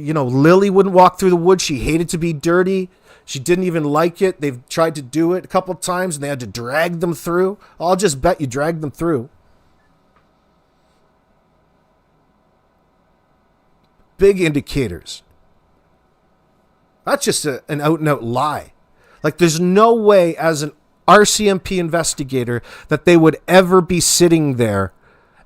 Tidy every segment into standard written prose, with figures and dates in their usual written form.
Lily wouldn't walk through the woods. She hated to be dirty. She didn't even like it. They've tried to do it a couple of times and they had to drag them through. I'll just bet you dragged them through. Big indicators. That's just an out and out lie. Like, there's no way as an RCMP investigator that they would ever be sitting there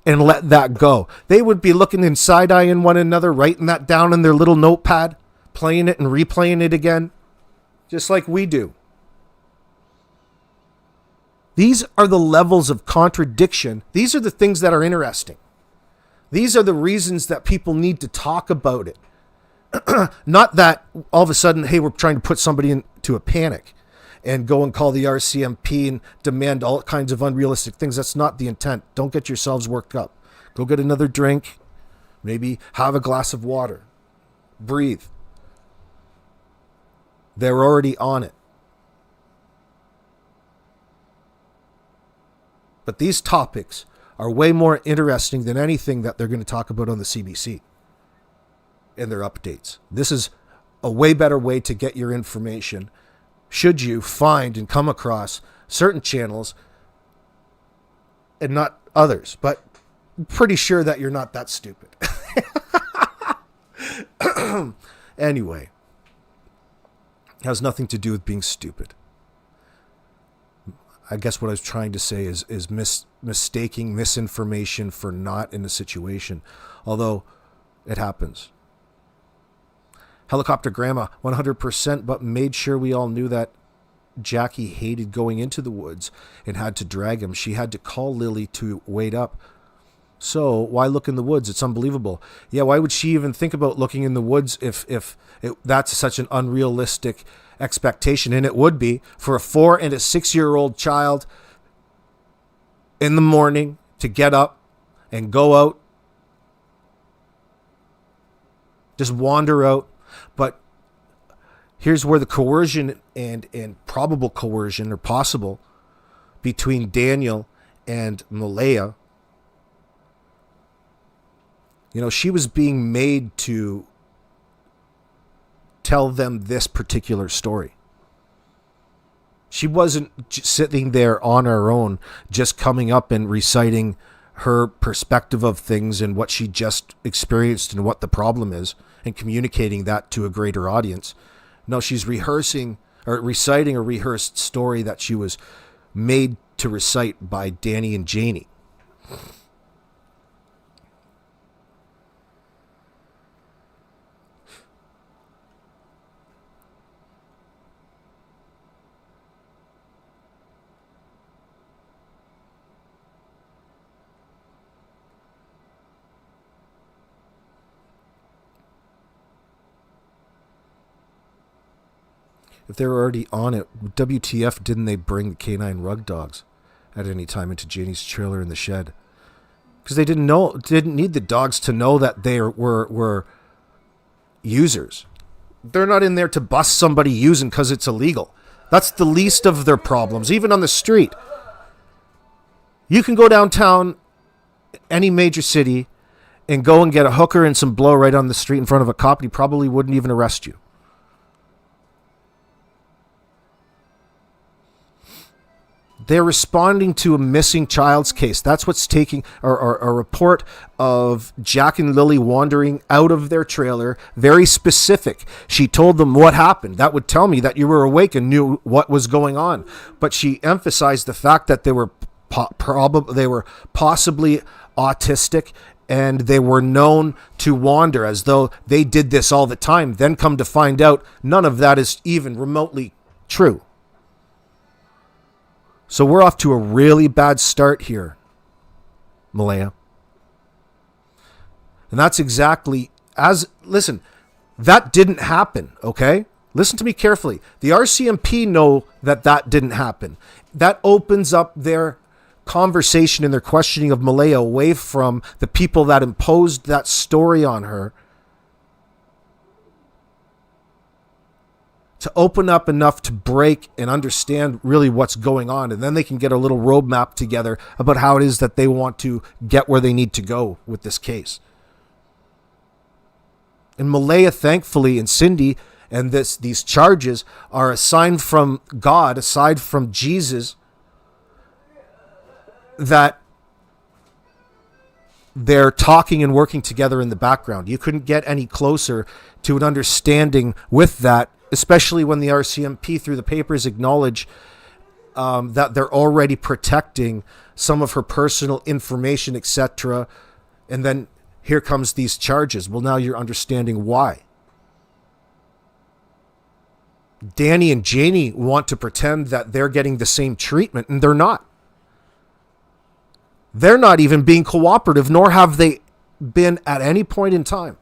and let that go. They would be looking in side-eyeing one another, writing that down in their little notepad, playing it and replaying it again, just like we do. These are the levels of contradiction. These are the things that are interesting. These are the reasons that people need to talk about it. Not that all of a sudden, hey, we're trying to put somebody into a panic and go and call the RCMP and demand all kinds of unrealistic things. That's not the intent. Don't get yourselves worked up. Go get another drink. Maybe have a glass of water. Breathe. They're already on it. But these topics are way more interesting than anything that they're going to talk about on the CBC in their updates. This is a way better way to get your information should you find and come across certain channels and not others. But I'm pretty sure that you're not that stupid. Anyway, it has nothing to do with being stupid. I guess what I was trying to say is mistaking misinformation for not in a situation, although it happens. Helicopter Grandma, 100%, but made sure we all knew that Jackie hated going into the woods and had to drag him. She had to call Lily to wait up. So why look in the woods? It's unbelievable. Yeah, why would she even think about looking in the woods if that's such an unrealistic expectation? And it would be for a 4 and a 6-year-old child in the morning to get up and go out, just wander out. But here's where the coercion and probable coercion or possible between Daniel and Malaya. She was being made to tell them this particular story. She wasn't sitting there on her own, just coming up and reciting her perspective of things and what she just experienced and what the problem is and communicating that to a greater audience. No, she's reciting a rehearsed story that she was made to recite by Danny and Janie. If they were already on it, WTF didn't they bring the canine rug dogs at any time into Janie's trailer in the shed? Because they didn't need the dogs to know that they were users. They're not in there to bust somebody using because it's illegal. That's the least of their problems, even on the street. You can go downtown, any major city, and go and get a hooker and some blow right on the street in front of a cop, and he probably wouldn't even arrest you. They're responding to a missing child's case. That's what's taking a report of Jack and Lily wandering out of their trailer. Very specific. She told them what happened. That would tell me that you were awake and knew what was going on. But she emphasized the fact that they were possibly autistic and they were known to wander as though they did this all the time. Then come to find out none of that is even remotely true. So we're off to a really bad start here, Malaya. And that's exactly listen, that didn't happen, okay? Listen to me carefully. The RCMP know that didn't happen. That opens up their conversation and their questioning of Malaya away from the people that imposed that story on her to open up enough to break and understand really what's going on. And then they can get a little roadmap together about how it is that they want to get where they need to go with this case. And Malaya, thankfully, and Cindy, and these charges are a sign from God, aside from Jesus, that they're talking and working together in the background. You couldn't get any closer to an understanding with that, especially when the RCMP through the papers acknowledge that they're already protecting some of her personal information, etc. And then here comes these charges. Well, now you're understanding why. Danny and Janie want to pretend that they're getting the same treatment, and they're not. They're not even being cooperative, nor have they been at any point in time.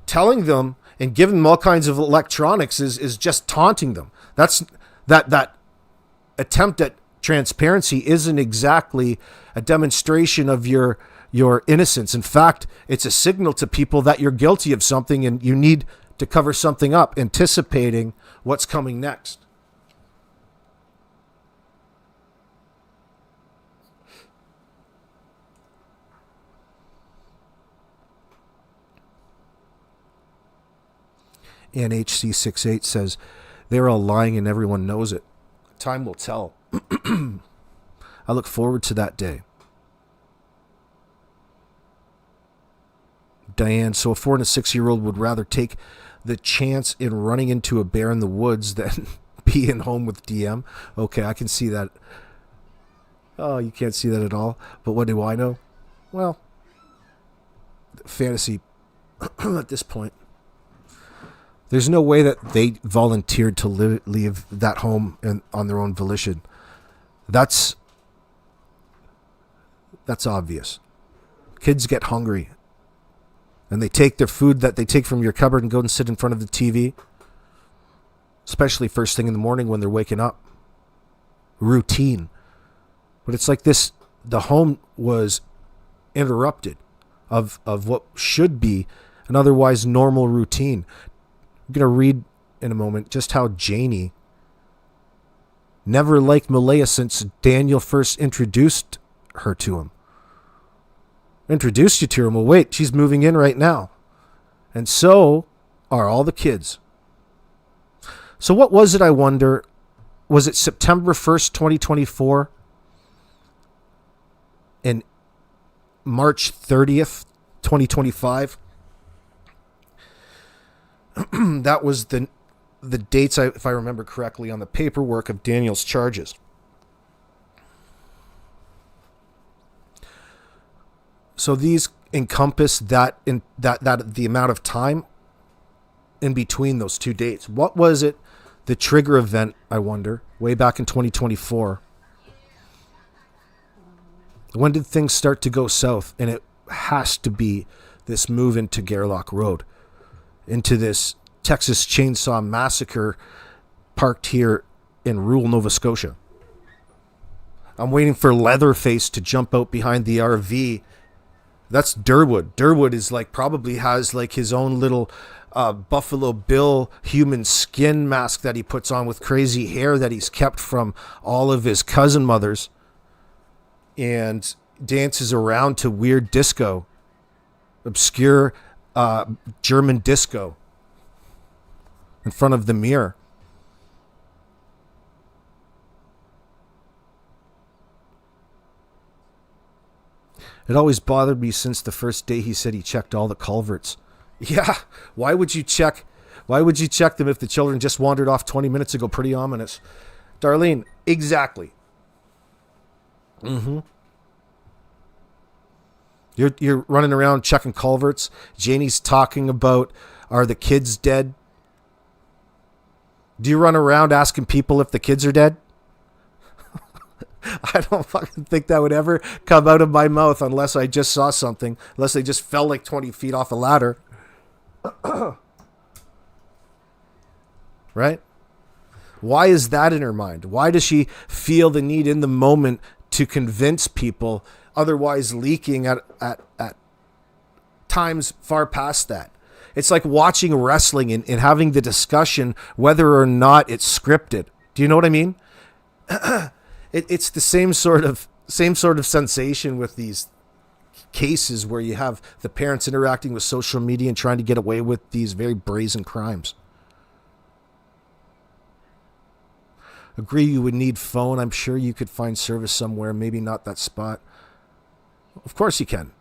Telling them and giving them all kinds of electronics is just taunting them. That attempt at transparency isn't exactly a demonstration of your innocence. In fact, it's a signal to people that you're guilty of something and you need to cover something up, anticipating what's coming next. NHC68 says, they're all lying and everyone knows it. Time will tell. I look forward to that day. Diane, so a 4 and a 6-year-old would rather take the chance in running into a bear in the woods than being home with DM. Okay, I can see that. Oh, you can't see that at all. But what do I know? Well, fantasy at this point. There's no way that they volunteered to leave that home on their own volition. That's obvious. Kids get hungry. And they take their food that they take from your cupboard and go and sit in front of the TV. Especially first thing in the morning when they're waking up. Routine. But it's like this, the home was interrupted of what should be an otherwise normal routine. I'm going to read in a moment just how Janie never liked Malaya since Daniel first introduced her to him. Introduced you to him? Well, wait, she's moving in right now. And so are all the kids. So what was it, I wonder? Was it September 1st, 2024? And March 30th, 2025? That was the dates, if I remember correctly, on the paperwork of Daniel's charges. So these encompass that the amount of time in between those two dates. What was it? The trigger event, I wonder, way back in 2024. When did things start to go south? And it has to be this move into Gerlach Road, into this Texas Chainsaw Massacre parked here in rural Nova Scotia. I'm waiting for Leatherface to jump out behind the RV. That's Durwood. Durwood is probably has his own little Buffalo Bill human skin mask that he puts on with crazy hair that he's kept from all of his cousin mothers, and dances around to weird disco, obscure German disco in front of the mirror. It always bothered me since the first day he said he checked all the culverts. Yeah, why would you check them if the children just wandered off 20 minutes ago? Pretty ominous. Darlene, exactly. Mm-hmm. You're running around checking culverts. Janie's talking about, are the kids dead? Do you run around asking people if the kids are dead? I don't fucking think that would ever come out of my mouth unless I just saw something. Unless they just fell 20 feet off a ladder. Right? Why is that in her mind? Why does she feel the need in the moment to convince people, otherwise leaking at times far past that? It's like watching wrestling and having the discussion whether or not it's scripted. Do you know what I mean? It's the same sort of sensation with these cases where you have the parents interacting with social media and trying to get away with these very brazen crimes. Agree you would need phone. I'm sure you could find service somewhere, maybe not that spot. Of course you can.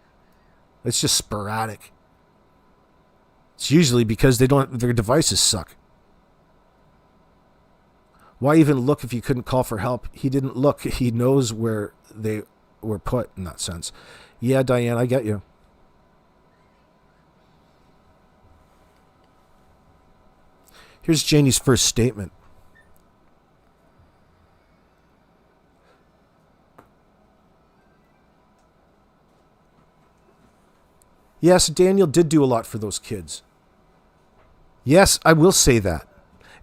It's just sporadic. It's usually because their devices suck. Why even look if you couldn't call for help? He didn't look. He knows where they were put in that sense. Yeah, Diane, I get you. Here's Janie's first statement. Yes, Daniel did do a lot for those kids. Yes, I will say that.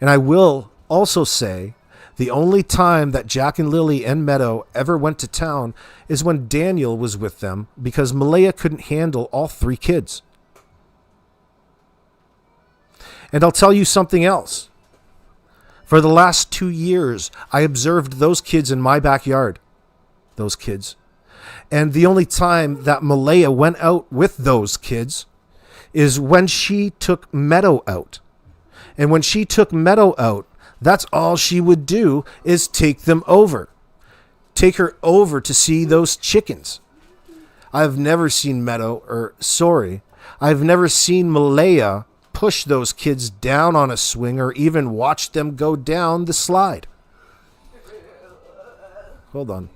And I will also say the only time that Jack and Lily and Meadow ever went to town is when Daniel was with them because Malaya couldn't handle all 3 kids. And I'll tell you something else. For the last 2 years, I observed those kids in my backyard. Those kids. And the only time that Malaya went out with those kids is when she took Meadow out. And when she took Meadow out, that's all she would do is take them over. Take her over to see those chickens. I've never seen I've never seen Malaya push those kids down on a swing or even watch them go down the slide. Hold on.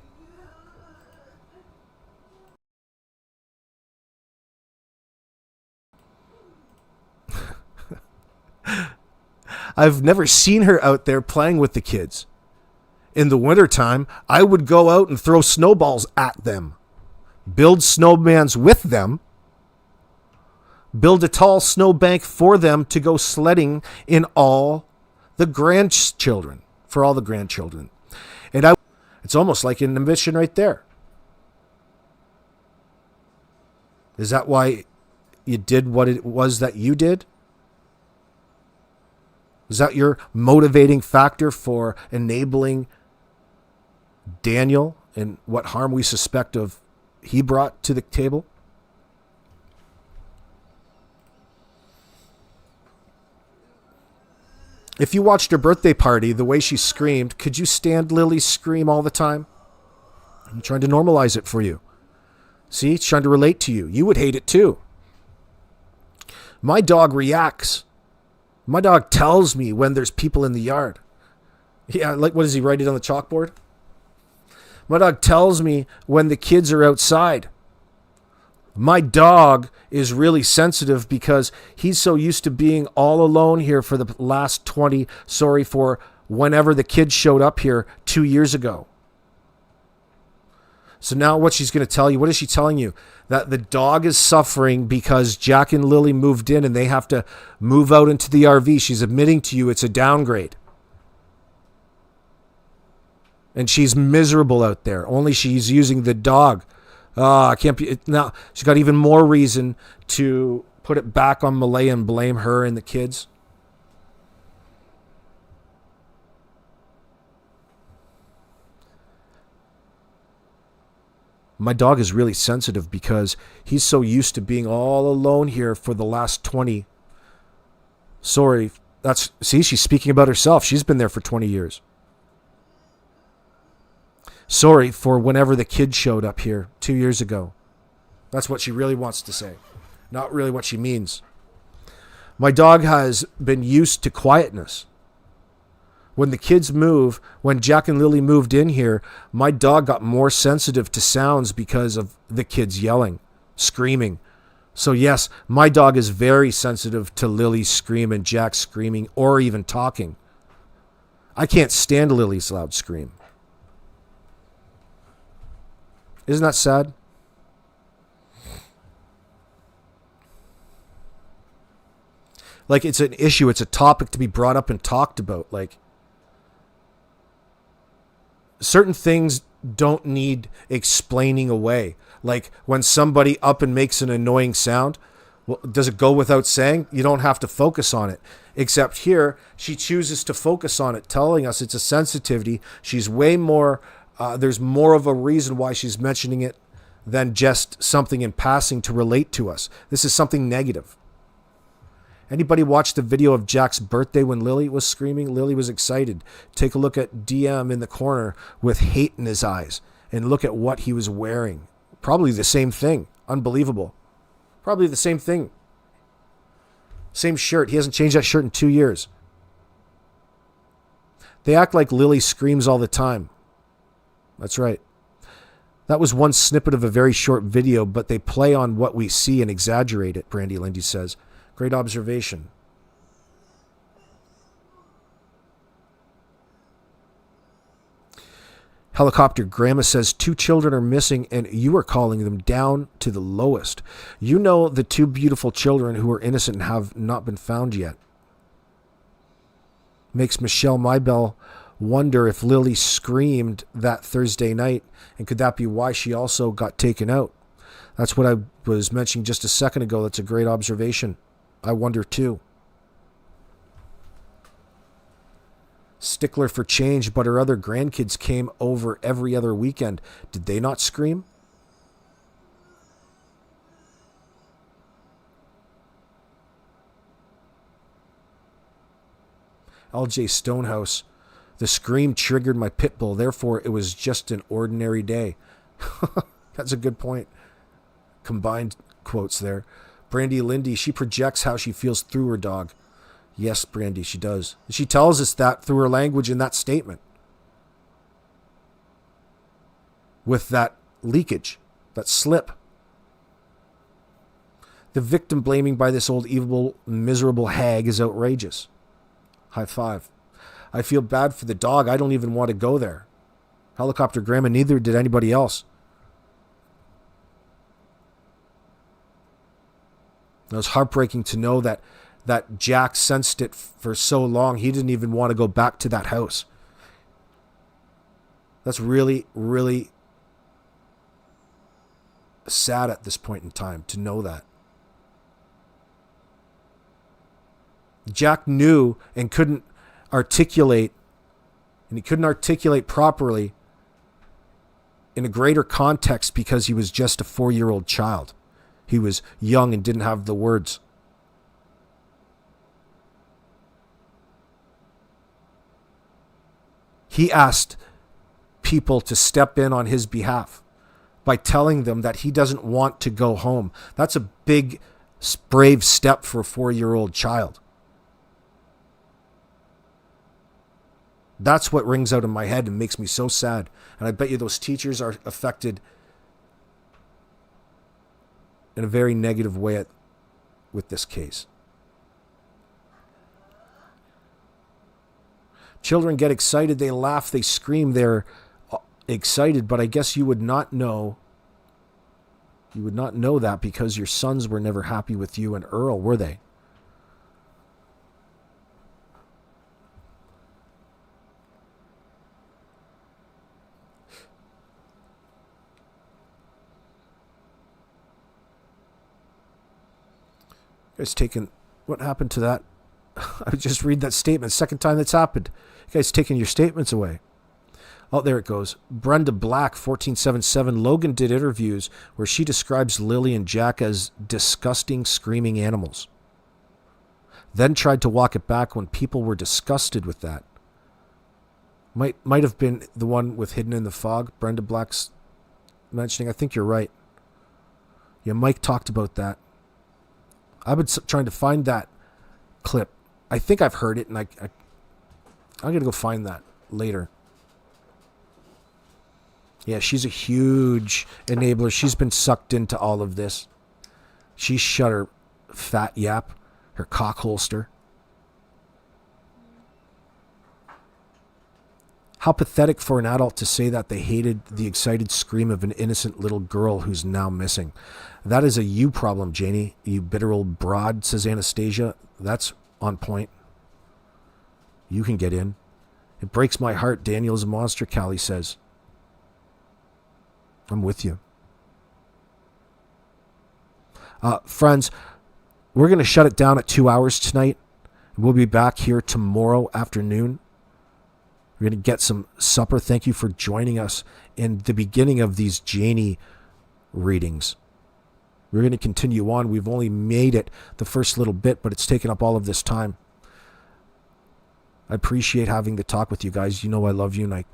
I've never seen her out there playing with the kids. In the wintertime, I would go out and throw snowballs at them, build snowmans with them, build a tall snowbank for them to go sledding in all the grandchildren, for all the grandchildren. And it's almost like an ambition right there. Is that why you did what it was that you did? Is that your motivating factor for enabling Daniel and what harm we suspect of he brought to the table? If you watched her birthday party, the way she screamed, could you stand Lily's scream all the time? I'm trying to normalize it for you. See, it's trying to relate to you. You would hate it too. My dog reacts. My dog tells me when there's people in the yard. Yeah, like, what does he write it on the chalkboard? My dog tells me when the kids are outside. My dog is really sensitive because he's so used to being all alone here for the last for whenever the kids showed up here 2 years ago. So now what she's going to tell you, what is she telling you? That the dog is suffering because Jack and Lily moved in and they have to move out into the RV. She's admitting to you it's a downgrade. And she's miserable out there. Only she's using the dog. Can't be. Now she's got even more reason to put it back on Malaya and blame her and the kids. My dog is really sensitive because he's so used to being all alone here for the last 20. See, she's speaking about herself. She's been there for 20 years. Sorry for whenever the kids showed up here 2 years ago. That's what she really wants to say. Not really what she means. My dog has been used to quietness. When the kids when Jack and Lily moved in here, my dog got more sensitive to sounds because of the kids yelling, screaming. So yes, my dog is very sensitive to Lily's scream and Jack's screaming or even talking. I can't stand Lily's loud scream. Isn't that sad? Like, it's an issue, it's a topic to be brought up and talked about. Like, certain things don't need explaining away. Like when somebody up and makes an annoying sound, well, does it go without saying? You don't have to focus on it. Except here, she chooses to focus on it, telling us it's a sensitivity. She's way more, there's more of a reason why she's mentioning it than just something in passing to relate to us. This is something negative. Anybody watch the video of Jack's birthday when Lily was screaming? Lily was excited. Take a look at DM in the corner with hate in his eyes and look at what he was wearing. Probably the same thing. Unbelievable. Probably the same thing. Same shirt. He hasn't changed that shirt in 2 years. They act like Lily screams all the time. That's right. That was one snippet of a very short video, but they play on what we see and exaggerate it, Brandy Lindy says. Great observation. Helicopter Grandma says 2 children are missing and you are calling them down to the lowest. You know the 2 beautiful children who are innocent and have not been found yet. Makes Michelle Maybell wonder if Lily screamed that Thursday night, and could that be why she also got taken out? That's what I was mentioning just a second ago. That's a great observation. I wonder too. Stickler for change, but her other grandkids came over every other weekend. Did they not scream? LJ Stonehouse. The scream triggered my pit bull, therefore it was just an ordinary day. That's a good point. Combined quotes there. Brandy Lindy, she projects how she feels through her dog. Yes, Brandy, she does. She tells us that through her language in that statement. With that leakage, that slip. The victim blaming by this old evil, miserable hag is outrageous. High five. I feel bad for the dog. I don't even want to go there. Helicopter Grandma, neither did anybody else. It was heartbreaking to know that Jack sensed it for so long, he didn't even want to go back to that house. That's really, really sad at this point in time to know that. Jack knew and couldn't articulate, and he couldn't articulate properly in a greater context because he was just a 4-year-old child. He was young and didn't have the words. He asked people to step in on his behalf by telling them that he doesn't want to go home. That's a big, brave step for a 4-year-old child. That's what rings out in my head and makes me so sad. And I bet you those teachers are affected in a very negative way with this case. Children get excited, they laugh, they scream, they're excited, but I guess you would not know that because your sons were never happy with you and Earl, were they? Guys taking, what happened to that? I just read that statement. Second time that's happened. You guys taking your statements away. Oh, there it goes. Brenda Black, 1477. Logan did interviews where she describes Lily and Jack as disgusting, screaming animals. Then tried to walk it back when people were disgusted with that. Might have been the one with Hidden in the Fog. Brenda Black's mentioning. I think you're right. Yeah, Mike talked about that. I've been trying to find that clip. I think I've heard it, and I'm going to go find that later. Yeah, she's a huge enabler. She's been sucked into all of this. She's shut her fat yap, her cock holster. How pathetic for an adult to say that they hated the excited scream of an innocent little girl who's now missing. That is a you problem, Janie. You bitter old broad, says Anastasia. That's on point. You can get in. It breaks my heart. Daniel's a monster, Callie says. I'm with you. Friends, we're going to shut it down at 2 hours tonight. We'll be back here tomorrow afternoon. We're going to get some supper. Thank you for joining us in the beginning of these Janie readings. We're going to continue on. We've only made it the first little bit, but it's taken up all of this time. I appreciate having the talk with you guys. You know I love you, and I